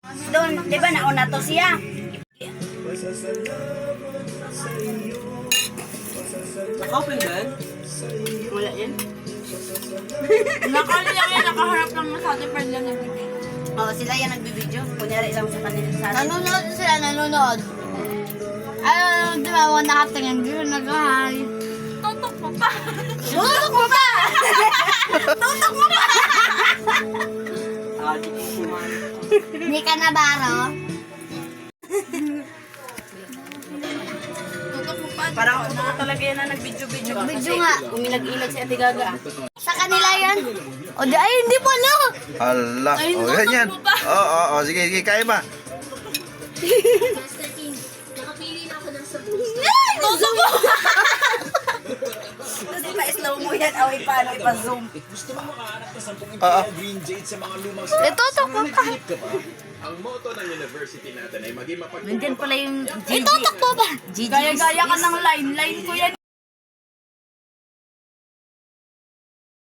Doon, di ba nauna to siya? Naka-open ba yan? Wala yan. Nakali lang yan, nakaharap lang sa ating friend lang nagbibigay. Oo, sila yan nagbibideo. Kunyari lang sa kanila sa atin. Nanonood sila, nanonood. Ay, di ba, mga nakatingin, di ba, nag-hi. Tutok mo pa! Tutok mo pa! Tutok mo pa! Hindi ka na baro? Tutok mo pa. Parang ako talaga yan na nag-video-video. Video nga. Umilag-ilag si Ate Gaga. Sa kanila yan. O di, ay, hindi pala. Ala. Ay, O, yan yan. tutok mo pa. Oo. Sige, sige. Kaya ba? Ay, tutok mo! Kasi pa-slow mo yan. Away paano ipa-zoom. Gusto mo makahanap ng 10 Oo. green jade sa mga lumang Tutok mo pa. ka pa? Ang motto ng university natin ay maging Nandyan pala yung Tutok mo pa. GG. Gaya-gaya ka ng line. Line ko yan.